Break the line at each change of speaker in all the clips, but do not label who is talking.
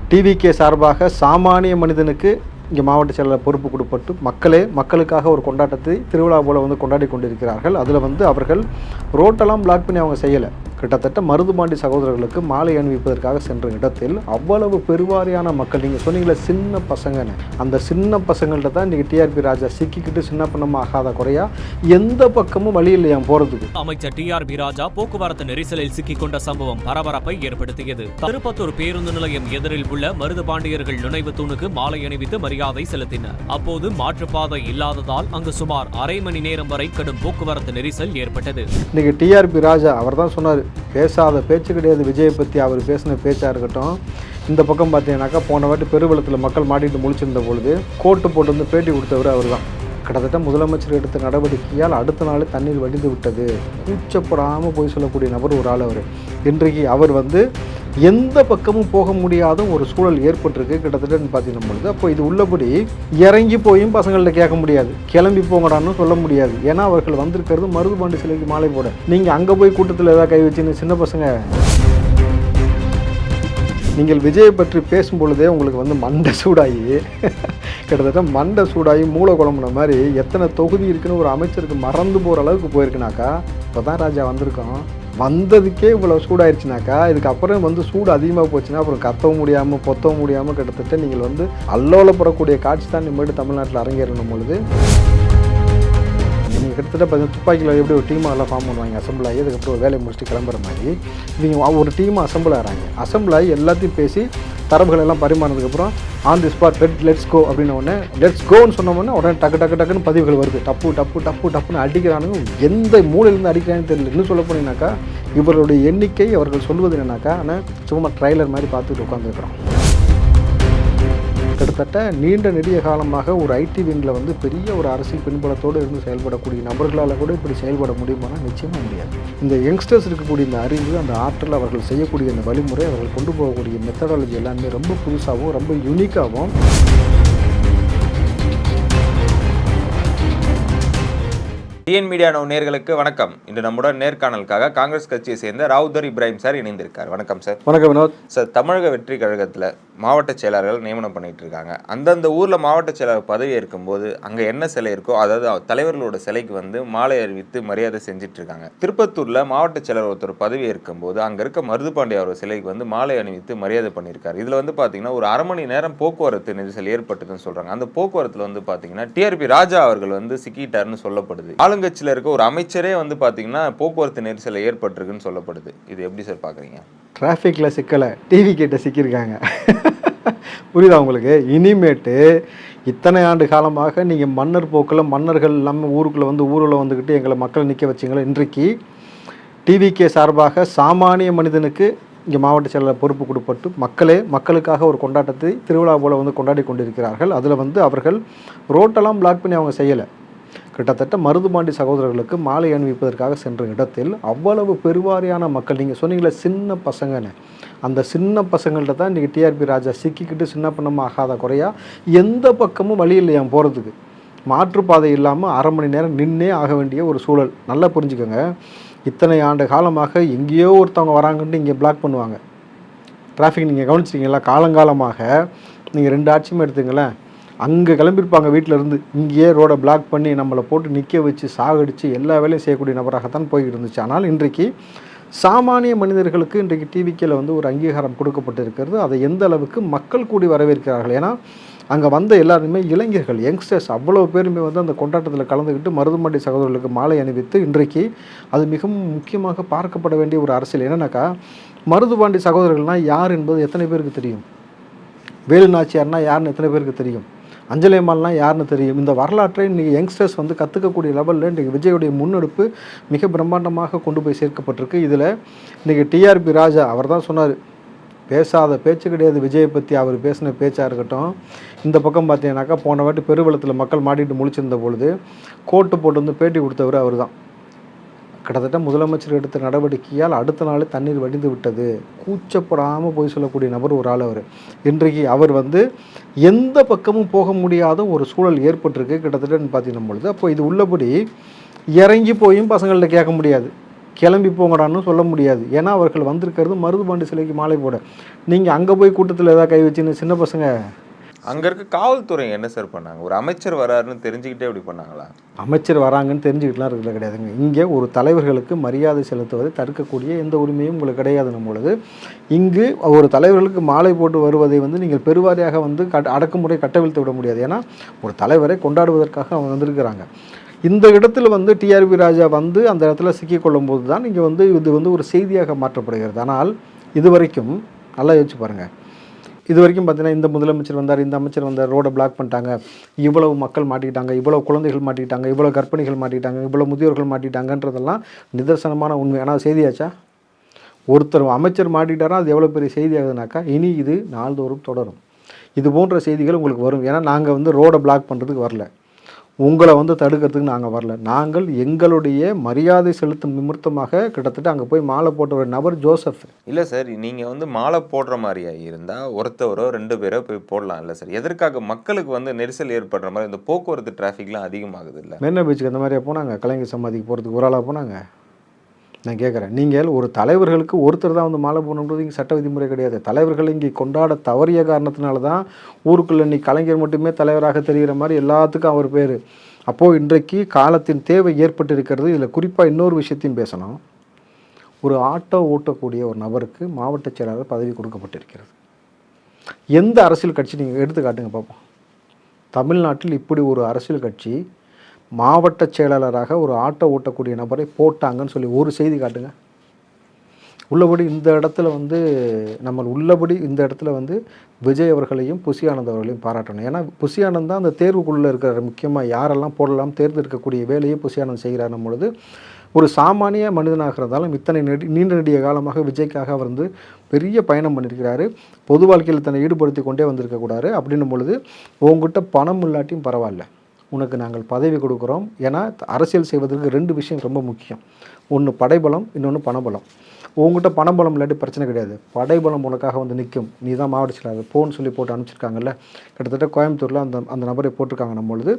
TVK சார்பாக சாமானிய மனிதனுக்கு இங்கே மாவட்ட செயலாளர் பொறுப்பு கொடுப்பட்டு மக்களுக்காக ஒரு கொண்டாட்டத்தை திருவிழா போல் வந்து கொண்டாடி கொண்டிருக்கிறார்கள். அதில் வந்து அவர்கள் ரோட்டெல்லாம் பிளாக் பண்ணி அவங்க செய்யலை. கிட்டத்தட்ட மருதுபாண்டி சகோதரர்களுக்கு மாலை அணிவிப்பதற்காக சென்ற இடத்தில் அவ்வளவு பெருவாரியான மக்கள், நீங்கள் சொன்னீங்களே சின்ன பசங்கன்னு, அந்த சின்ன பசங்கள்ட்ட தான் இன்றைக்கி டிஆர்பி ராஜா சிக்கிக்கிட்டு சின்ன பண்ணமாக ஆகாத குறையா எந்த பக்கமும் வழி இல்லையா போகிறதுக்கு.
அமைச்சர் டிஆர்பி ராஜா போக்குவரத்து நெரிசலில் சிக்கிக்கொண்ட சம்பவம் பரபரப்பை ஏற்படுத்தியது. திருப்பத்தூர் பேருந்து நிலையம் எதிரில் உள்ள மருதுபாண்டியர்கள் நினைவு தூணுக்கு மாலை அணிவித்து மரியாதை செலுத்தினர். அப்போது மாற்றுப்பாதை இல்லாததால் அங்கு சுமார் அரை மணி நேரம் வரை கடும் போக்குவரத்து நெரிசல் ஏற்பட்டது.
இன்னைக்கு டிஆர்பி ராஜா அவர் தான் சொன்னார், பேசாத பேச்சு கிடையாது விஜயை பற்றி. அவர் பேசின பேச்சாக இருக்கட்டும். இந்த பக்கம் பார்த்தீங்கன்னாக்கா போன வாட்டி பெருவெள்ளத்தில் மக்கள் மாட்டிட்டு முழிச்சிருந்த பொழுது கோட்டு போட்டு வந்து பேட்டி கொடுத்தவர் அவர் தான். கிட்டத்தட்ட முதலமைச்சர் எடுத்த நடவடிக்கையால் அடுத்த நாள் தண்ணீர் வடிந்து விட்டது. கூச்சப்படாமல் போய் சொல்லக்கூடிய நபர் ஒரு ஆள் அவர். இன்றைக்கு அவர் வந்து எந்த பக்கமும் போக முடியாத ஒரு சூழல் ஏற்பட்டிருக்கு கிட்டத்தட்ட பார்த்தீங்கன்னா பொழுது. அப்போ இது உள்ளபடி இறங்கி போயும் பசங்கள்ட்ட கேட்க முடியாது, கிளம்பி போங்கடான்னு சொல்ல முடியாது. ஏன்னா அவர்கள் வந்திருக்கிறது மருதுபாண்டி சிலைக்கு மாலை போட. நீங்கள் அங்கே போய் கூட்டத்தில் ஏதாவது கை வச்சுன்னு சின்ன பசங்க, நீங்கள் விஜயை பற்றி பேசும் பொழுதே உங்களுக்கு வந்து மண்டை சூடாகி கிட்டத்தட்ட மண்டை சூடாகி மூளை குழம்புன மாதிரி எத்தனை தொகுதி இருக்குன்னு ஒரு அமைச்சருக்கு மறந்து போகிற அளவுக்கு போயிருக்குனாக்கா இப்போ தான் ராஜா வந்திருக்கோம். வந்ததுக்கே இவ்வளோ சூடாயிருச்சுனாக்கா இதுக்கப்புறம் வந்து சூடு அதிகமாக போச்சுன்னா அப்புறம் கத்தவும் முடியாமல் பொத்தவும் முடியாமல் கிட்டத்தட்ட நீங்கள் வந்து அல்லோலப்படக்கூடிய காட்சி தான் இனிமேட்டு தமிழ்நாட்டில் அரங்கேறணும் பொழுது. நீங்கள் கிட்டத்தட்ட பார்த்தீங்கன்னா துப்பாக்கியில் எப்படி ஒரு டீமாக எல்லாம் ஃபார்ம் பண்ணுவாங்க, அசம்பிள் ஆகி அதுக்கப்புறம் வேலையை முடிச்சுட்டு கிளம்புற மாதிரி இவங்க ஒரு டீமாக அசம்பிள் ஆகிறாங்க. அசம்பிள் ஆகி எல்லாத்தையும் பேசி தரவுகள் எல்லாம் பரிமாறினதுக்கப்புறம் on the spot let's go அப்படின்ன உடனே லெட்ஸ் கோன்னு சொன்ன உடனே டக்குன்னு பதிவுகள் வருது. டப்புன்னு அடிக்கிறானுங்க. எந்த மூலையிலேருந்து அடிக்கிறான்னு தெரியல. இன்னும் சொல்ல போனீங்கன்னாக்கா இவர்களுடைய எண்ணிக்கை அவர்கள் சொல்வது என்னன்னாக்கா ஆனால் சும்மா ட்ரைலர் மாதிரி பார்த்துட்டு உட்காந்துருக்குறோம். கிட்டத்தட்ட நீண்ட நெடிய காலமாக ஒரு ஐடி விங்கில் வந்து பெரிய ஒரு அரசியல் பின்புலத்தோடு இருந்து செயல்படக்கூடிய நபர்களால் கூட இப்படி செயல்பட முடியுமானா நிச்சயமாக முடியாது. இந்த யங்ஸ்டர்ஸ் இருக்கக்கூடிய இந்த அறிவு, அந்த ஆற்றல், அவர்கள் செய்யக்கூடிய இந்த வழிமுறை, அவர்கள் கொண்டு போகக்கூடிய மெத்தடாலஜி எல்லாமே ரொம்ப புதுசாகவும் ரொம்ப யூனிக்காகவும்.
டிஎன் மீடியா நேயர்களுக்கு வணக்கம். இன்று நம்முடன் நேர்காணலுக்காக காங்கிரஸ் கட்சியை சேர்ந்த ராவுதர் இப்ராஹிம் சார் இணைந்திருக்கார். வணக்கம் சார்.
வணக்கம் வினோத்
சார். தமிழக வெற்றி கழகத்தில் மாவட்ட செயலாளர்கள் நியமனம் பண்ணிட்டு இருக்காங்க. அந்தந்த ஊரில் மாவட்ட செயலாளர் பதவி இருக்கும்போது அங்கே என்ன சிலை இருக்கோ, அதாவது தலைவர்களோட சிலைக்கு வந்து மாலை அறிவித்து மரியாதை செஞ்சுட்டு இருக்காங்க. திருப்பத்தூரில் மாவட்ட செயலர் ஒருத்தர் பதவி இருக்கும்போது அங்கே இருக்க மருதுபாண்டி அவரோட சிலைக்கு வந்து மாலை அணிவித்து மரியாதை பண்ணியிருக்காரு. இதில் வந்து பார்த்தீங்கன்னா ஒரு அரை மணி நேரம் போக்குவரத்து நெரிசல் ஏற்பட்டதுன்னு சொல்கிறாங்க. அந்த போக்குவரத்தில் வந்து பார்த்தீங்கன்னா டிஆர்பி ராஜா அவர்கள் வந்து சிக்கிட்டாருன்னு சொல்லப்படுது. ஆளுங்கட்சியில் இருக்க ஒரு அமைச்சரே வந்து பார்த்தீங்கன்னா போக்குவரத்து நெரிசல் ஏற்பட்டிருக்குன்னு சொல்லப்படுது. இது எப்படி சார் பார்க்குறீங்க?
டிராஃபிக்கில் சிக்கலை டிவி கிட்ட சிக்கியிருக்காங்க. புரியுதா உங்களுக்கு? இனிமேட்டு இத்தனை ஆண்டு காலமாக நீங்கள் மன்னர் போக்கில் மன்னர்கள் இல்லாமல் ஊருக்குள்ளே வந்து ஊரில் வந்துக்கிட்டு எங்களை மக்களை நிற்க வச்சிங்களே, இன்றைக்கு டிவிகே சார்பாக சாமானிய மனிதனுக்கு இங்கே மாவட்ட செயலாளர் பொறுப்பு கொடுப்பட்டு மக்களுக்காக ஒரு கொண்டாட்டத்தை திருவிழா போல் வந்து கொண்டாடி கொண்டிருக்கிறார்கள். அதில் வந்து அவர்கள் ரோட்டெல்லாம் பிளாக் பண்ணி அவங்க செய்யலை. கிட்டத்தட்ட மருதுபாண்டி சகோதரர்களுக்கு மாலை அணிவிப்பதற்காக சென்ற இடத்தில் அவ்வளவு பெருவாரியான மக்கள், நீங்கள் சொன்னீங்களே சின்ன பசங்கன்னு, அந்த சின்ன பசங்கள்ட்ட தான் இன்றைக்கி டிஆர்பி ராஜா சிக்கிக்கிட்டு சின்ன பண்ணமாக ஆகாத குறையா எந்த பக்கமும் வழி இல்லையா போகிறதுக்கு. மாற்றுப்பாதை இல்லாமல் அரை மணி நேரம் நின்னே ஆக வேண்டிய ஒரு சூழல். நல்லா புரிஞ்சுக்கோங்க. இத்தனை ஆண்டு காலமாக எங்கேயோ ஒருத்தவங்க வராங்கன்ட்டு இங்கே பிளாக் பண்ணுவாங்க. டிராஃபிக் நீங்கள் கவனிச்சிட்டிங்களா? காலங்காலமாக நீங்கள் 2 ஆட்சியுமே எடுத்துங்களேன், அங்கே கிளம்பியிருப்பாங்க வீட்டிலேருந்து, இங்கேயே ரோடை பிளாக் பண்ணி நம்மளை போட்டு நிற்க வச்சு சாகடித்து எல்லா வேலையும் செய்யக்கூடிய நபராகத்தான் போய்கிட்டு இருந்துச்சு. ஆனால் இன்றைக்கு சாமானிய மனிதர்களுக்கு இன்றைக்கு டிவிக்கில் வந்து ஒரு அங்கீகாரம் கொடுக்கப்பட்டிருக்கிறது. அதை எந்த அளவுக்கு மக்கள் கூடி வரவேற்கிறார்கள். ஏன்னா அங்கே வந்த எல்லாருமே இளைஞர்கள், யங்ஸ்டர்ஸ், அவ்வளோ பேருமே வந்து அந்த கொண்டாட்டத்தில் கலந்துக்கிட்டு மருதுபாண்டி சகோதரர்களுக்கு மாலை அணிவித்து இன்றைக்கு அது மிகவும் முக்கியமாக பார்க்கப்பட வேண்டிய ஒரு அரசியல். என்னன்னாக்கா மருதுபாண்டி சகோதரர்கள்னால் யார் என்பது எத்தனை பேருக்கு தெரியும்? வேலு நாச்சியார்னா யாருன்னு எத்தனை பேருக்கு தெரியும்? அஞ்சலி அம்மாள்லாம் யாருன்னு தெரியும்? இந்த வரலாற்றை இன்றைக்கி யங்ஸ்டர்ஸ் வந்து கற்றுக்கக்கூடிய லெவலில் இன்றைக்கி விஜயுடைய முன்னெடுப்பு மிக பிரம்மாண்டமாக கொண்டு போய் சேர்க்கப்பட்டிருக்கு. இதில் இன்றைக்கி டிஆர்பி ராஜா அவர் தான் சொன்னார், பேசாத பேச்சு கிடையாது விஜயை பற்றி. அவர் பேசின பேச்சாக இருக்கட்டும். இந்த பக்கம் பார்த்தீங்கன்னாக்கா போன வாட்டி பெருவெள்ளத்தில் மக்கள் மாட்டிட்டு முழிச்சிருந்த பொழுது கோட்டு போட்டு வந்து பேட்டி கொடுத்தவர் அவர் தான். கிட்டத்தட்ட முதலமைச்சர் எடுத்த நடவடிக்கையால் அடுத்த நாள் தண்ணீர் வடிந்து விட்டது. கூச்சப்படாமல் போய் சொல்லக்கூடிய நபர் ஒரு ஆள் அவர். இன்றைக்கு அவர் வந்து எந்த பக்கமும் போக முடியாத ஒரு சூழல் ஏற்பட்டிருக்கு கிட்டத்தட்ட பார்த்தீங்கன்னா பொழுது. அப்போ இது உள்ளபடி இறங்கி போயும் பசங்கள்ட்ட கேட்க முடியாது, கிளம்பி போங்கடான்னு சொல்ல முடியாது. ஏன்னா அவர்கள் வந்திருக்கிறது மருதுபாண்டி சிலைக்கு மாலை போட. நீங்கள் அங்கே போய் கூட்டத்தில் ஏதாவது கை வச்சுன்னு சின்ன பசங்க.
அங்கே இருக்க காவல்துறை என்ன சார் பண்ணாங்க? ஒரு அமைச்சர் வராருன்னு தெரிஞ்சுக்கிட்டே இப்படி பண்ணாங்களா?
அமைச்சர் வராங்கன்னு தெரிஞ்சுக்கிட்டுலாம் இருக்கிறது கிடையாதுங்க. இங்கே ஒரு தலைவர்களுக்கு மரியாதை செலுத்துவதை தடுக்கக்கூடிய எந்த உரிமையும் உங்களுக்கு கிடையாதுன்னும் பொழுது, இங்கு ஒரு தலைவர்களுக்கு மாலை போட்டு வருவதை வந்து நீங்கள் பெருவாரியாக வந்து அடக்குமுறை கட்டவிழ்த்து விட முடியாது. ஏன்னா ஒரு தலைவரை கொண்டாடுவதற்காக அவங்க வந்திருக்கிறாங்க. இந்த இடத்துல வந்து டிஆர்பி ராஜா வந்து அந்த இடத்துல சிக்கிக்கொள்ளும் போது தான் இங்கே வந்து இது வந்து ஒரு செய்தியாக மாற்றப்படுகிறது. ஆனால் இதுவரைக்கும் நல்லா யோசிச்சு பாருங்கள். இது வரைக்கும் பார்த்தீங்கன்னா இந்த முதலமைச்சர் வந்தார், இந்த அமைச்சர் வந்தார், ரோடை பிளாக் பண்ணிட்டாங்க, இவ்வளவு மக்கள் மாட்டிக்கிட்டாங்க, இவ்வளவு குழந்தைகள் மாட்டிக்கிட்டாங்க, இவ்வளோ கர்ப்பிணிகள் மாட்டிக்கிட்டாங்க, இவ்வளோ முதியோர்கள் மாட்டிக்கிட்டாங்கன்றதெல்லாம் நிதர்சனமான உண்மை. ஆனால் செய்தியாச்சா? ஒருத்தர் அமைச்சர் மாட்டிக்கிட்டாரா, அது எவ்வளோ பெரிய செய்தி ஆகுதுனாக்கா இனி இது நாள்தோறும் தொடரும். இது போன்ற செய்திகள் உங்களுக்கு வரும். ஏன்னா நாங்கள் வந்து ரோடை பிளாக் பண்ணுறதுக்கு வரல, உங்களை வந்து தடுக்கிறதுக்கு நாங்கள் வரல. நாங்கள் எங்களுடைய மரியாதை செலுத்தும் நிமித்தமாக கிட்டத்தட்ட அங்கே போய் மாலை போட்ட ஒரு நபர் ஜோசப்.
இல்லை சார், நீங்கள் வந்து மாலை போடுற மாதிரியா இருந்தால் ஒருத்தவரோ 2 பேரோ போய் போடலாம் இல்லை சார். எதற்காக மக்களுக்கு வந்து நெரிசல் ஏற்படுற மாதிரி இந்த போக்குவரத்து டிராஃபிக்லாம் அதிகமாகுது இல்லை?
மெரினா பீச்சுக்கு அந்த மாதிரியா போனாங்க? கலைஞர் சமாதிக்கு போகிறதுக்கு ஒரு ஆளாக போனாங்க? நான் கேட்குறேன். நீங்கள் ஒரு தலைவர்களுக்கு ஒருத்தர் தான் வந்து மாலை போடணுன்றது இங்கே சட்ட விதிமுறை கிடையாது. தலைவர்கள் இங்கே கொண்டாட தவறிய காரணத்தினால தான் ஊருக்குள்ளே இன்னைக்கு கலைஞர் மட்டுமே தலைவராக தெரிகிற மாதிரி எல்லாத்துக்கும் அவர் பேர். அப்போது இன்றைக்கு காலத்தின் தேவை ஏற்பட்டு இருக்கிறது. இதில் குறிப்பாக இன்னொரு விஷயத்தையும் பேசணும். ஒரு ஆட்டோ ஓட்டக்கூடிய ஒரு நபருக்கு மாவட்ட செயலாளர் பதவி கொடுக்கப்பட்டிருக்கிறது. எந்த அரசியல் கட்சி நீங்கள் எடுத்து காட்டுங்க பார்ப்போம். தமிழ்நாட்டில் இப்படி ஒரு அரசியல் கட்சி மாவட்ட செயலாளராக ஒரு ஆட்டோ ஓட்டக்கூடிய நபரை போட்டாங்கன்னு சொல்லி ஒரு செய்தி காட்டுங்க. உள்ளபடி இந்த இடத்துல வந்து இந்த இடத்துல வந்து விஜய் அவர்களையும் புசி ஆனந்த் அவர்களையும் பாராட்டணும். ஏன்னா புசி ஆனந்த் தான் அந்த தேர்வுக்குள்ளே இருக்கிற முக்கியமாக யாரெல்லாம் போடலாம் தேர்ந்தெடுக்கக்கூடிய வேலையை புசி ஆனந்த் செய்கிறார் பொழுது, ஒரு சாமானிய மனிதனாக இருந்தாலும் இத்தனை நீண்ட நெடிய காலமாக விஜய்க்காக அவர் வந்து பெரிய பயணம் பண்ணியிருக்கிறாரு. பொது வாழ்க்கையில் தன்னை ஈடுபடுத்தி கொண்டே வந்திருக்கக்கூடாது. அப்படின்னும் பொழுது உங்ககிட்ட பணம் இல்லாட்டியும் பரவாயில்ல, உனக்கு நாங்கள் பதவி கொடுக்குறோம். ஏன்னா அரசியல் செய்வதற்கு 2 விஷயம் ரொம்ப முக்கியம். ஒன்று படைபலம், இன்னொன்று பணபலம். உங்ககிட்ட பணபலம் இல்லாட்டி பிரச்சனை கிடையாது. படைபலம் உனக்காக வந்து நிற்கும். நீ தான் மாவட்ட செயலாளர் போன்னு சொல்லி போட்டு அனுப்பிச்சிருக்காங்கல்ல. கிட்டத்தட்ட கோயம்புத்தூரில் அந்த நபரை போட்டிருக்காங்க. பொழுது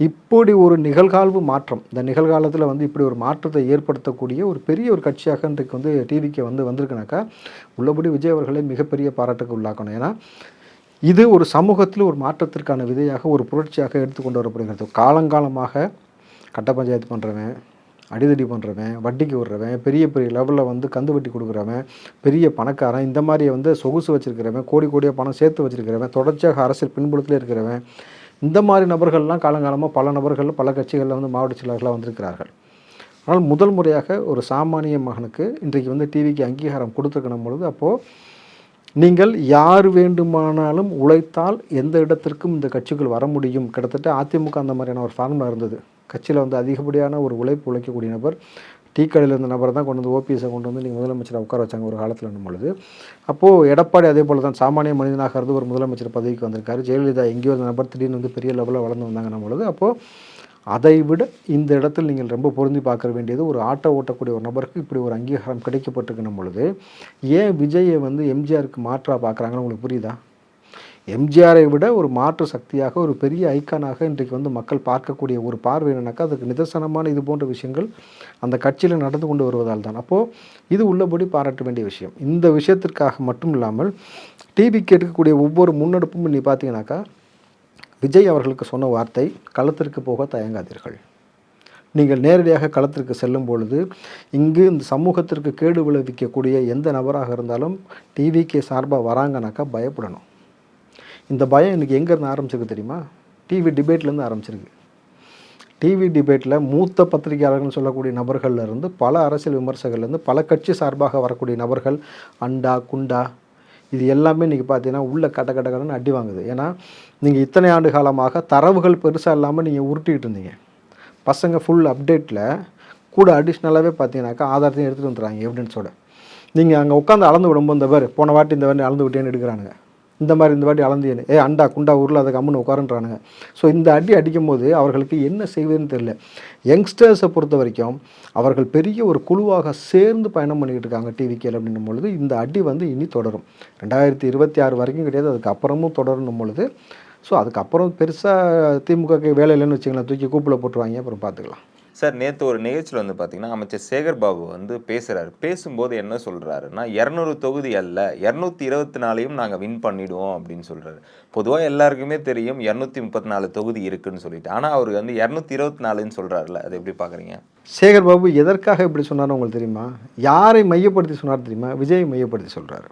இப்படி ஒரு நிகழ்கால மாற்றம், இந்த நிகழ்காலத்தில் வந்து இப்படி ஒரு மாற்றத்தை ஏற்படுத்தக்கூடிய ஒரு பெரிய ஒரு கட்சியாக இன்றைக்கு வந்து டிவிக்கு வந்திருக்குனாக்கா உள்ளபடி விஜய் அவர்களை மிகப்பெரிய பாராட்டுக்கு உள்ளாக்கணும். ஏன்னா இது ஒரு சமூகத்தில் ஒரு மாற்றத்திற்கான விதையாக ஒரு புரட்சியாக எடுத்துக்கொண்டு வரப்படுகிறது. காலங்காலமாக கட்ட பஞ்சாயத்து பண்ணுறவன், அடிதடி பண்ணுறவன், வட்டிக்கு விடுறவன், பெரிய பெரிய லெவலில் வந்து கந்து வட்டி கொடுக்குறவன், பெரிய பணக்காரன், இந்த மாதிரி வந்து சொகுசு வச்சுருக்கிறவன், கோடி கோடியாக பணம் சேர்த்து வச்சுருக்கிறவன், தொடர்ச்சியாக அரசியல் பின்புலத்தில் இருக்கிறவன், இந்த மாதிரி நபர்கள்லாம் காலங்காலமாக பல நபர்கள் பல கட்சிகளில் வந்து மாவட்ட செயலாளர்களாக வந்திருக்கிறார்கள். ஆனால் முதல் முறையாக ஒரு சாமானிய மகனுக்கு இன்றைக்கு வந்து டிவிக்கு அங்கீகாரம் கொடுத்துருக்கணும் பொழுது, அப்போது நீங்கள் யார் வேண்டுமானாலும் உழைத்தால் எந்த இடத்திற்கும் இந்த கட்சிகள் வர முடியும். கிட்டத்தட்ட அதிமுக அந்த மாதிரியான ஒரு ஃபார்முலா இருந்தது. கட்சியில் வந்து அதிகப்படியான ஒரு உழைக்கக்கூடிய நபர், டீ கடையில் இருந்த நபர் தான் கொண்டு வந்து ஓபிஎஸை கொண்டு வந்து நீங்கள் முதலமைச்சரை உட்கார வச்சாங்க ஒரு காலத்தில் பொழுது. அப்போது எடப்பாடி அதே போல் தான் சாமானிய மனிதனாக இருந்து ஒரு முதலமைச்சர் பதவிக்கு வந்திருக்காரு. ஜெயலலிதா எங்கேயோ ஒரு நபர் திடீர்னு வந்து பெரிய லெவலில் வளர்ந்து வந்தாங்கன்னும் பொழுது, அப்போது அதை விட இந்த இடத்தில் நீங்கள் ரொம்ப பொருந்தி பார்க்க வேண்டியது, ஒரு ஆட்டோ ஓட்டக்கூடிய ஒரு நபருக்கு இப்படி ஒரு அங்கீகாரம் கிடைக்கப்பட்டிருக்கணும் பொழுது ஏன் விஜயை வந்து எம்ஜிஆருக்கு மாற்றாக பார்க்குறாங்கன்னு உங்களுக்கு புரியுதா? எம்ஜிஆரை விட ஒரு மாற்று சக்தியாக ஒரு பெரிய ஐக்கானாக இன்றைக்கு வந்து மக்கள் பார்க்கக்கூடிய ஒரு பார்வை என்னன்னாக்கா அதுக்கு நிதர்சனமான இது போன்ற விஷயங்கள் அந்த கட்சியில் நடந்து கொண்டு வருவதால் தான். அப்போது இது உள்ளபடி பாராட்ட வேண்டிய விஷயம். இந்த விஷயத்திற்காக மட்டும் இல்லாமல் டிவிக்கு எடுக்கக்கூடிய ஒவ்வொரு முன்னெடுப்பும் நீ பார்த்தீங்கன்னாக்கா விஜய் அவர்களுக்கு சொன்ன வார்த்தை, களத்திற்கு போக தயங்காதீர்கள். நீங்கள் நேரடியாக களத்திற்கு செல்லும் பொழுது இங்கு இந்த சமூகத்திற்கு கேடு விளைவிக்கக்கூடிய எந்த நபராக இருந்தாலும் டிவிக்கு சார்பாக வராங்கனாக்கா பயப்படணும். இந்த பயம் இன்றைக்கி எங்கேருந்து ஆரம்பிச்சிருக்கு தெரியுமா? டிவி டிபேட்லேருந்து ஆரம்பிச்சிருக்கு. டிவி டிபேட்டில் மூத்த பத்திரிகையாளர்கள் சொல்லக்கூடிய நபர்கள்லேருந்து பல அரசியல் விமர்சகர்லேருந்து பல கட்சி சார்பாக வரக்கூடிய நபர்கள், அண்டா குண்டா இது எல்லாமே இன்றைக்கி பார்த்தீங்கன்னா உள்ள கட்டன்னு அடி வாங்குது. ஏன்னா நீங்கள் இத்தனை ஆண்டு காலமாக தரவுகள் பெருசாக இல்லாமல் நீங்கள் உருட்டிகிட்டு இருந்தீங்க. பசங்க ஃபுல் அப்டேட்டில் கூட அடிஷ்னலாகவே பார்த்தீங்கன்னாக்கா ஆதாரத்தையும் எடுத்துகிட்டு வந்துடுறாங்க எவிடன்ஸோட. நீங்கள் அங்கே உட்காந்து அளந்து விடும்போது இந்த பேர் போன வாட்டி இந்த வாட்டி அளந்து விட்டேன்னு எடுக்கிறானுங்க. இந்த வாட்டி அளந்தியனு அண்டா குண்டா ஊரில் அதை கம்முன்னு உட்காருன்றானுங்க. ஸோ இந்த அடிக்கும் போது அவர்களுக்கு என்ன செய்வதுன்னு தெரியல. யங்ஸ்டர்ஸை பொறுத்த வரைக்கும் அவர்கள் பெரிய ஒரு குழுவாக சேர்ந்து பயணம் பண்ணிக்கிட்டு இருக்காங்க டிவிகேல அப்படின்னும் பொழுது இந்த அடி வந்து இனி தொடரும். 2026 வரைக்கும் கிடையாது, அதுக்கப்புறமும் தொடரணும் பொழுது. ஸோ அதுக்கப்புறம் பெருசாக திமுக வேலை இல்லைன்னு வச்சுங்களேன், தூக்கி கூப்பில் போட்டுருவாங்க, அப்புறம் பார்த்துக்கலாம்.
சார் நேற்று ஒரு நிகழ்ச்சியில் வந்து பார்த்தீங்கன்னா அமைச்சர் சேகர் பாபு வந்து பேசுகிறாரு. பேசும்போது என்ன சொல்கிறாருன்னா 200 தொகுதி அல்ல 224 நாங்கள் வின் பண்ணிடுவோம் அப்படின்னு சொல்கிறாரு. பொதுவாக எல்லாருக்குமே தெரியும் 234 தொகுதி இருக்குன்னு சொல்லிட்டு. ஆனால் அவர் வந்து 224ன்னு சொல்கிறாருல, அதை எப்படி பார்க்குறீங்க?
சேகர் பாபு எதற்காக இப்படி சொன்னார்னு உங்களுக்கு தெரியுமா? யாரை மையப்படுத்தி சொன்னார் தெரியுமா? விஜயை மையப்படுத்தி சொல்கிறாரு.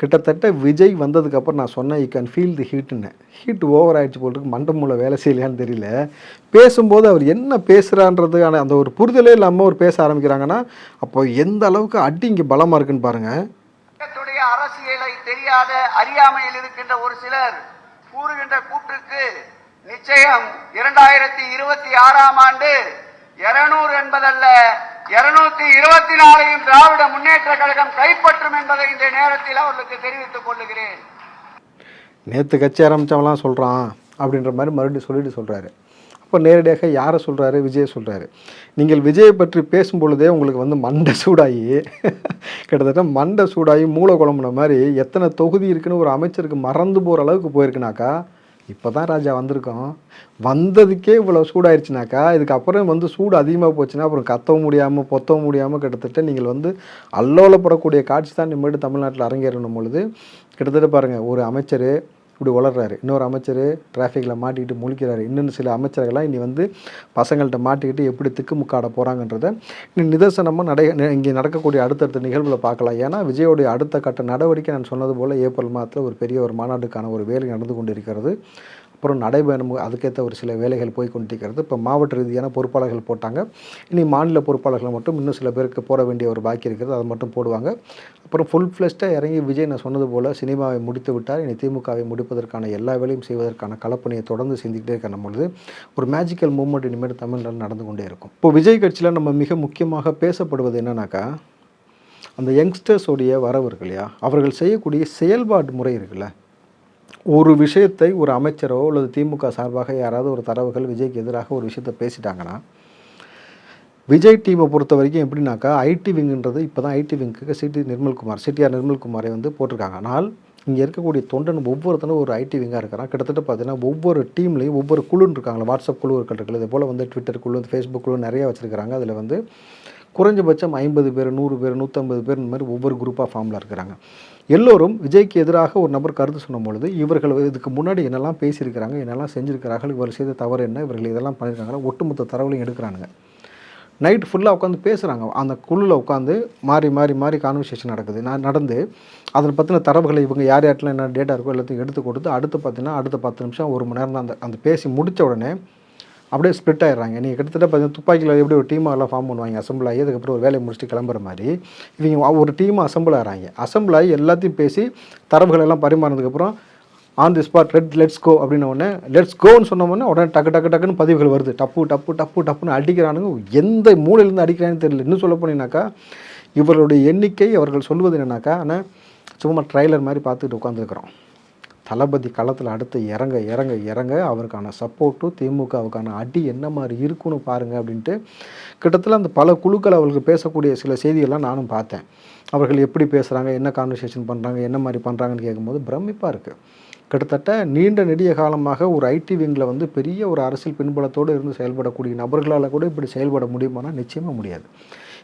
கிட்டத்தட்ட விஜய் வந்ததுக்கப்புறம் நான் சொன்னேன், யூ கேன் ஃபீல் தி ஹீட்டுன்னு. ஹீட் ஓவர் ஆகிடுச்சு போட்டுருக்கு, மண்டை மூளை வேலை செய்யலையான்னு தெரியல. பேசும்போது அவர் என்ன பேசுகிறான்றதுக்கான அந்த ஒரு புரிதலே இல்லாமல் ஒரு பேச ஆரம்பிக்கிறாங்கன்னா, அப்போ எந்த அளவுக்கு அடி இங்கே பலமாக இருக்குன்னு பாருங்கள்.
அரசியலை தெரியாத அறியாமையில் இருக்கின்ற ஒரு சிலர் கூறுகின்ற கூற்றுக்கு நிச்சயம் 2026ஆம் ஆண்டு 200 என்பதல்ல 224 திராவிட முன்னேற்ற கழகம் கைப்பற்றும் என்பதை இந்த நேரத்தில் அவர்களுக்கு தெரிவித்துக் கொள்ளுகிறேன்.
நேற்று கட்சி ஆரம்பித்தவங்களாம் சொல்கிறான் அப்படின்ற மாதிரி மறுபடியும் சொல்லிட்டு சொல்கிறாரு. அப்போ நேரடியாக யாரை சொல்கிறாரு? விஜயை சொல்கிறாரு. நீங்கள் விஜயை பற்றி பேசும்பொழுதே உங்களுக்கு வந்து மண்டை சூடாகி கிட்டத்தட்ட மண்டை சூடாகி மூளை குழம்புன மாதிரி எத்தனை தொகுதி இருக்குன்னு ஒரு அமைச்சருக்கு மறந்து போகிற அளவுக்கு போயிருக்குனாக்கா, இப்போ தான் ராஜா வந்திருக்கோம், வந்ததுக்கே இவ்வளோ சூடாயிருச்சுனாக்கா, இதுக்கப்புறம் வந்து சூடு அதிகமாக போச்சுன்னா அப்புறம் கத்தவும் முடியாமல் பொத்தவும் முடியாமல் கிட்டத்தட்ட நீங்கள் வந்து அல்லோலப்படக்கூடிய காட்சி தான் இனிமேட்டு தமிழ்நாட்டில் அரங்கேறணும் பொழுது. கிட்டத்தட்ட பாருங்கள், ஒரு அமைச்சர் இப்படி வளர்றாரு, இன்னொரு அமைச்சர் டிராஃபிக்கில் மாட்டிக்கிட்டு முழிக்கிறாரு, இன்னும் சில அமைச்சர்கள்லாம் இனி வந்து பசங்கள்கிட்ட மாட்டிக்கிட்டு எப்படி திக்குமுக்காட போகிறாங்கன்றத இன்னும் நிதர்சனமாக இங்கே நடக்கக்கூடிய அடுத்தடுத்த நிகழ்வுகளை பார்க்கலாம். ஏன்னா விஜயோடைய அடுத்த கட்ட நடவடிக்கை நான் சொன்னது போல் ஏப்ரல் மாதத்தில் ஒரு பெரிய ஒரு மாநாட்டுக்கான ஒரு வேலை நடந்து கொண்டு இருக்கிறது. அப்புறம் நடைபயணம் அதுக்கேற்ற ஒரு சில வேலைகள் போய் கொண்டிருக்கிறது. இப்போ மாவட்ட ரீதியான பொறுப்பாளர்கள் போட்டாங்க. இனி மாநில பொறுப்பாளர்கள் மட்டும் இன்னும் சில பேருக்கு போட வேண்டிய ஒரு பாக்கி இருக்கிறது, அதை மட்டும் போடுவாங்க. அப்புறம் ஃபுல் ஃப்ளெஷ்டாக இறங்கி விஜய் நான் சொன்னது போல் சினிமாவை முடித்து விட்டார். இனி திமுகவை முடிப்பதற்கான எல்லா வேலையும் செய்வதற்கான களப்பணியை தொடர்ந்து செஞ்சுக்கிட்டே இருக்கிற பொழுது ஒரு மேஜிக்கல் மூமெண்ட் இனிமேல் தமிழ்நாடு நடந்து கொண்டே இருக்கும். இப்போ விஜய் கட்சியில் நம்ம மிக முக்கியமாக பேசப்படுவது என்னன்னாக்கா, அந்த யங்ஸ்டர்ஸோடைய வரவு இருக்கு இல்லையா, அவர்கள் செய்யக்கூடிய செயல்பாடு முறை இருக்குல்ல. ஒரு விஷயத்தை ஒரு அமைச்சரோ அல்லது திமுக சார்பாக யாராவது ஒரு தரவுகள் விஜய்க்கு எதிராக ஒரு விஷயத்தை பேசிட்டாங்கன்னா, விஜய் டீமை பொறுத்த வரைக்கும் எப்படின்னாக்கா, ஐடி விங்குன்றது இப்போ தான் ஐடி விங்குக்கு சிடிஆர் நிர்மல்குமாரை வந்து போட்டிருக்காங்க. ஆனால் இங்கே இருக்கக்கூடிய தொண்டன் ஒவ்வொருத்தனும் ஒரு ஐடி விங்காக இருக்கிறான். கிட்டத்தட்ட பார்த்தீங்கன்னா ஒவ்வொரு டீம்லேயும் ஒவ்வொரு குழுன்னு இருக்காங்களா, வாட்ஸ்அப் குழு இருக்கிறது, இதே போல் வந்து ட்விட்டர் குழு, ஃபேஸ்புக் குழு நிறைய வச்சுருக்காங்க. அதில் வந்து குறைஞ்சபட்சம் 50 பேர் 100 பேர் 150 பேர் இந்த மாதிரி ஒவ்வொரு குரூப்பாக ஃபார்மில் இருக்கிறாங்க. எல்லோரும் விஜய்க்கு எதிராக ஒரு நபர் கருத்து சொன்னும் பொழுது இவர்கள் இதுக்கு முன்னாடி என்னெல்லாம் பேசியிருக்கிறாங்க, என்னெல்லாம் செஞ்சுருக்கிறார்கள், இவர் செய்த தவறு என்ன, இவர்கள் இதெல்லாம் பண்ணியிருக்காங்க, ஒட்டுமொத்த தரவுலையும் எடுக்கிறானுங்க. நைட்டு ஃபுல்லாக உட்காந்து பேசுகிறாங்க. அந்த குழுவில் உட்காந்து மாறி மாறி மாறி கான்வர்சேஷன் நடந்து அதை பற்றின தரவுகளை இவங்க யார் யார்ட்டெலாம் என்ன டேட்டா இருக்கோ எல்லாத்தையும் எடுத்து கொடுத்து அடுத்து பார்த்தீங்கன்னா அடுத்த 10 நிமிஷம் 1 மணி நேரம் தான் அந்த பேசி முடித்த உடனே அப்படியே ஸ்ப்ளிட் ஆகிடுறாங்க. நீங்கள் கிட்டத்தட்ட பார்த்தீங்கன்னா துப்பாக்கியில் எப்படி ஒரு டீமாக எல்லாம் ஃபார்ம் பண்ணுவாங்க, அசம்பிள் ஆகி அதுக்கப்புறம் ஒரு வேலையை முடிச்சுட்டு கிளம்புற மாதிரி இவங்க ஒரு டீமாக அசம்பிள் ஆகிறாங்க. அசம்பிள் ஆகி எல்லாத்தையும் பேசி தரவுகள் எல்லாம் பரிமாறினதுக்கப்புறம் on the spot let's go அப்படின்ன உடனே லெட்ஸ் கோன்னு சொன்னோம்னா உடனே டக்குன்னு பதிவுகள் வருது. டப்புன்னு அடிக்கிறானுங்க. எந்த மூலையிலேருந்து அடிக்கிறான்னு தெரியல. இன்னும் சொல்ல போனீங்கன்னாக்கா இவர்களுடைய எண்ணிக்கை அவர்கள் சொல்வது என்னன்னாக்கா, ஆனால் சும்மா ட்ரைலர் மாதிரி பார்த்துக்கிட்டு உட்காந்துருக்குறோம். தளபதி களத்தில் அடுத்து இறங்க அவருக்கான சப்போர்ட்டு திமுகவுக்கான அடி என்ன மாதிரி இருக்குன்னு பாருங்கள் அப்படின்ட்டு கிட்டத்தட்ட அந்த பல குழுக்கள் அவர்களுக்கு பேசக்கூடிய சில செய்தியெல்லாம் நானும் பார்த்தேன். அவர்கள் எப்படி பேசுகிறாங்க, என்ன கான்வர்சேஷன் பண்ணுறாங்க, என்ன மாதிரி பண்ணுறாங்கன்னு கேட்கும்போது பிரமிப்பாக இருக்குது. கிட்டத்தட்ட நீண்ட நெடிய காலமாக ஒரு ஐடி விங்கில் வந்து பெரிய ஒரு அரசியல் பின்புலத்தோடு இருந்து செயல்படக்கூடிய நபர்களால் கூட இப்படி செயல்பட முடியுமானா நிச்சயமாக முடியாது.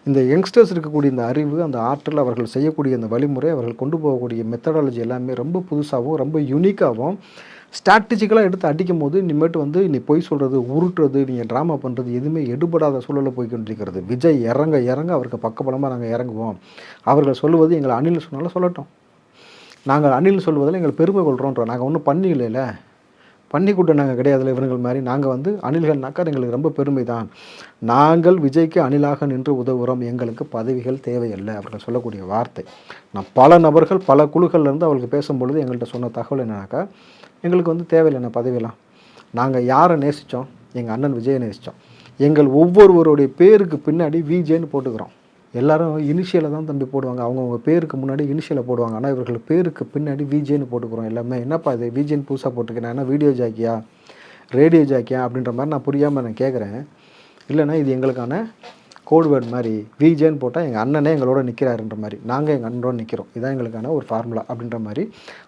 இந்த யங்ஸ்டர்ஸ் இருக்கக்கூடிய இந்த அறிவு, அந்த ஆற்றல், அவர்கள் செய்யக்கூடிய அந்த வழிமுறை, அவர்கள் கொண்டு போகக்கூடிய மெத்தடாலஜி எல்லாமே ரொம்ப புதுசாகவும் ரொம்ப யூனிக்காகவும் ஸ்ட்ராட்டஜிக்கலாக எடுத்து அடிக்கும் போது இனிமேட்டு வந்து நீ பொய் சொல்கிறது, உருட்டுறது, நீங்கள் ட்ராமா பண்ணுறது எதுவுமே எடுபடாத சூழலில் போய்கொண்டிருக்கிறது. விஜய் இறங்க அவருக்கு பக்கபலமாக நாங்கள் இறங்குவோம். அவர்கள் சொல்லுவது எங்களை அணில் சொன்னாலும் சொல்லட்டும், நாங்கள் அணில் சொல்வதில் எங்களை பெருமை கொள்கிறோன்றோம். நாங்கள் ஒன்றும் பண்ணிக்கல, பண்ணிக்கூட்ட நாங்கள் கிடையாதுல இவர்கள் மாதிரி. நாங்கள் வந்து அணில்கள்னாக்கா எங்களுக்கு ரொம்ப பெருமை தான். நாங்கள் விஜய்க்கு அணிலாக நின்று உதவுகிறோம், எங்களுக்கு பதவிகள் தேவையில்லை அவர்கள் சொல்லக்கூடிய வார்த்தை. நான் பல நபர்கள் பல குழுக்கள்லேருந்து அவர்களுக்கு பேசும்பொழுது எங்கள்கிட்ட சொன்ன தகவல் என்னன்னாக்கா, எங்களுக்கு வந்து தேவையில்லை பதவியெல்லாம். நாங்கள் யாரை நேசித்தோம், எங்கள் அண்ணன் விஜயை நேசித்தோம். எங்கள் ஒவ்வொருவருடைய பேருக்கு பின்னாடி விஜேன்னு போட்டுக்கிறோம். எல்லோரும் இனிஷியலை தான் தம்பி போடுவாங்க, அவங்கவுங்க பேருக்கு முன்னாடி இனிஷியலை போடுவாங்க. ஆனால் இவர்கள் பேருக்கு பின்னாடி விஜேன்னு போட்டுக்கிறோம் எல்லாமே. என்னப்பா இது விஜேன்னு புதுசாக போட்டுக்கிறேன், ஏன்னா வீடியோ ஜாக்கியா ரேடியோ ஜாக்கியா அப்படின்ற மாதிரி நான் புரியாமல் நான் கேட்குறேன். இல்லைன்னா இது எங்களுக்கான கோட்வேர்டு மாதிரி விஜேன்னு போட்டால் எங்கள் அண்ணனே எங்களோட நிற்கிறாருன்ற மாதிரி, நாங்கள் எங்கள் அண்ணனோட நிற்கிறோம், இதுதான் எங்களுக்கான ஒரு ஃபார்முலா அப்படின்ற மாதிரி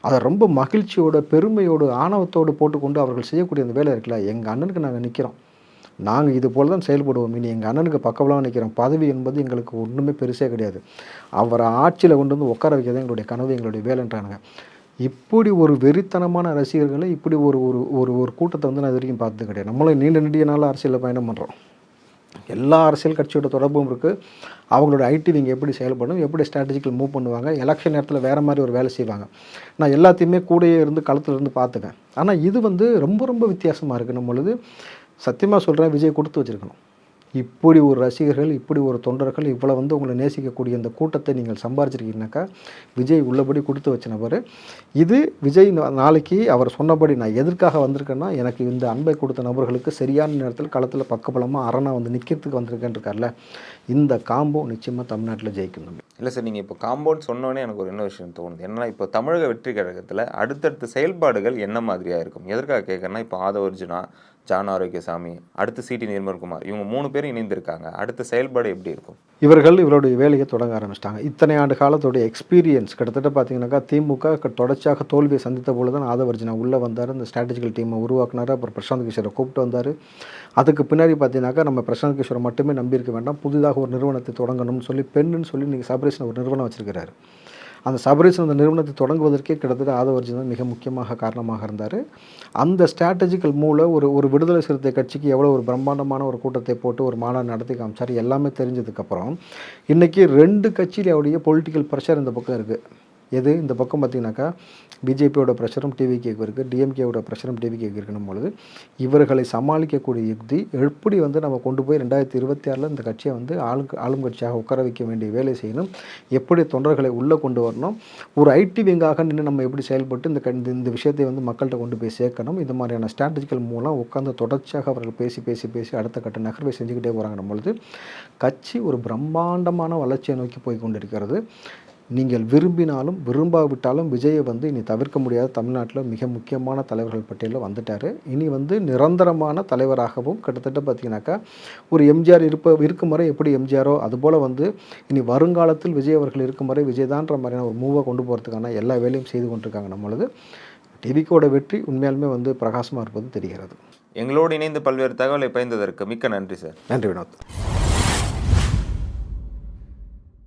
அதை ரொம்ப மகிழ்ச்சியோட பெருமையோடு ஆணவத்தோடு போட்டுக்கொண்டு அவர்கள் செய்யக்கூடிய அந்த வேலை இருக்குல்ல, எங்கள் அண்ணனுக்கு நாங்கள் நிற்கிறோம், நாங்கள் இது போல் தான் செயல்படுவோம். இனி எங்கள் அண்ணனுக்கு பக்கபலமாக நிற்கிறோம். பதவி என்பது எங்களுக்கு ஒன்றுமே பெருசே கிடையாது. அவரை ஆட்சியில் கொண்டு வந்து உட்கார வைக்கிறது எங்களுடைய கனவு, எங்களுடைய வேலைன்றானுங்க. இப்படி ஒரு வெறித்தனமான ரசிகர்களை இப்படி ஒரு ஒரு ஒரு ஒரு கூட்டத்தை வந்து நான் இது வரைக்கும் பார்த்தது கிடையாது. நம்மளும் நீண்ட நாள் அரசியலில் பயணம் பண்ணுறோம். எல்லா அரசியல் கட்சியோட தொடர்பும் இருக்குது. அவங்களோட ஐடி விங் எப்படி செயல்படும், எப்படி ஸ்ட்ராட்டஜிக்கல் மூவ் பண்ணுவாங்க, எலெக்ஷன் நேரத்தில் வேறு மாதிரி ஒரு வேலை செய்வாங்க. நான் எல்லாத்தையுமே கூடயே இருந்து களத்தில் இருந்து பார்த்துக்கேன். ஆனால் இது வந்து ரொம்ப ரொம்ப வித்தியாசமாக இருக்குது. நம்மளது சத்தியமாக சொல்கிறேன், விஜய் கொடுத்து வச்சுருக்கணும். இப்படி ஒரு ரசிகர்கள், இப்படி ஒரு தொண்டர்கள், இவ்வளோ வந்து உங்களை நேசிக்கக்கூடிய இந்த கூட்டத்தை நீங்கள் சம்பாரிச்சிருக்கீங்கனாக்கா விஜய் உள்ளபடி கொடுத்து வச்ச நபர். இது விஜய் நாளைக்கு அவர் சொன்னபடி நான் எதற்காக வந்திருக்கேன்னா, எனக்கு இந்த அன்பை கொடுத்த நபர்களுக்கு சரியான நேரத்தில் களத்தில் பக்கபலமாக அரணா வந்து நிற்கிறதுக்கு வந்திருக்கேன்னு இருக்கார்ல, இந்த காம்போ நிச்சயமாக தமிழ்நாட்டில் ஜெயிக்கணும்.
இல்லை சார், நீங்கள் இப்போ காம்பவுண்ட் சொன்னோன்னே எனக்கு ஒரு இன்னொரு விஷயம் தோணுது. என்னன்னா, இப்போ தமிழக வெற்றி கழகத்தில் அடுத்தடுத்த செயல்பாடுகள் என்ன மாதிரியாக இருக்கும்? எதற்காக கேட்குறேன்னா, இப்போ ஆதவர்ஜுனா, ஜான் ஆரோக்கியசாமி, அடுத்து சிடி நிர்மல்குமார், இவங்க 3 பேரும் இணைந்திருக்காங்க. அடுத்த செயல்பாடு எப்படி இருக்கும்?
இவருடைய வேலையை தொடங்க ஆரம்பிச்சிட்டாங்க. இத்தனை ஆண்டு காலத்துடைய எக்ஸ்பீரியன்ஸ் கிட்டத்தட்ட பார்த்தீங்கன்னாக்கா, திமுக தொடர்ச்சியாக தோல்வியை சந்தித்த பொழுது தான் ஆதவர்ஜுனா உள்ளே வந்தார். இந்த ஸ்ட்ராட்டஜிக்கல் டீமை உருவாக்குனார். அப்புறம் பிரசாந்த் கிஷோரை கூப்பிட்டு வந்தார். அதுக்கு பின்னாடி பார்த்தீங்கன்னாக்கா, நம்ம பிரசாந்த் கிஷோரை மட்டுமே நம்பியிருக்க வேண்டாம், புதிதாக ஒரு நிறுவனத்தை தொடங்கணும்னு சொல்லி பெண்ணுன்னு சொல்லி இன்றைக்கி சபரீஷன் ஒரு நிறுவனம் வச்சிருக்கிறாரு. அந்த சபரீஷன் அந்த நிறுவனத்தை தொடங்குவதற்கே கிட்டத்தட்ட ஆதவர்ஜுனா மிக முக்கியமாக காரணமாக இருந்தார். அந்த ஸ்ட்ராட்டஜிக்கல் மூல ஒரு விடுதலை சிறுத்தை கட்சிக்கு எவ்வளோ ஒரு பிரம்மாண்டமான ஒரு கூட்டத்தை போட்டு ஒரு மாநாடு நடத்தி காமிச்சார். எல்லாமே தெரிஞ்சதுக்கப்புறம் இன்றைக்கி 2 கட்சியிலுடைய பொலிட்டிக்கல் ப்ரெஷர் இந்த பக்கம் இருக்குது. எது இந்த பக்கம் பார்த்திங்கனாக்கா, பிஜேபியோட ப்ரெஷரும் டிவிகேக்கு இருக்குது, டிஎம்கேவோட ப்ரெஷரும் டிவிகேக்கு இருக்கணும் பொழுது இவர்களை சமாளிக்கக்கூடிய யுக்தி எப்படி வந்து நம்ம கொண்டு போய் 2026 இந்த கட்சியை வந்து ஆளும் கட்சியாக உட்கார வைக்க வேண்டிய வேலை செய்யணும், எப்படி தொண்டர்களை உள்ளே கொண்டு வரணும், ஒரு ஐடி விங்காக நின்று நம்ம எப்படி செயல்பட்டு இந்த விஷயத்தை வந்து மக்கள்கிட்ட கொண்டு போய் சேர்க்கணும். இந்த மாதிரியான ஸ்ட்ராட்டஜிக்கல் மூலம் உட்கார்ந்து தொடர்ச்சியாக அவர்கள் பேசி அடுத்த கட்ட நகர்வை செஞ்சுக்கிட்டே போகிறாங்க பொழுது கட்சி ஒரு பிரம்மாண்டமான வளர்ச்சியை நோக்கி போய் கொண்டிருக்கிறது. நீங்கள் விரும்பினாலும் விரும்பாவிட்டாலும் விஜயை வந்து இனி தவிர்க்க முடியாத தமிழ்நாட்டில் மிக முக்கியமான தலைவர்கள் பட்டியலில் வந்துட்டார். இனி வந்து நிரந்தரமான தலைவராகவும் கிட்டத்தட்ட பார்த்திங்கனாக்கா, ஒரு எம்ஜிஆர் இருக்கும் வரை எப்படி எம்ஜிஆரோ அதுபோல் வந்து இனி வருங்காலத்தில் விஜய் அவர்கள் இருக்கும் வரை விஜய்தான்ற மாதிரியான ஒரு மூவை கொண்டு போகிறதுக்கான எல்லா வேலையும் செய்து கொண்டிருக்காங்க. நம்மளது டிவிக்கோட வெற்றி உண்மையாலுமே வந்து பிரகாசமாக இருப்பது தெரிகிறது.
எங்களோடு இணைந்து பல்வேறு தகவலை பயந்ததற்கு மிக்க நன்றி சார்.
நன்றி வினோத்.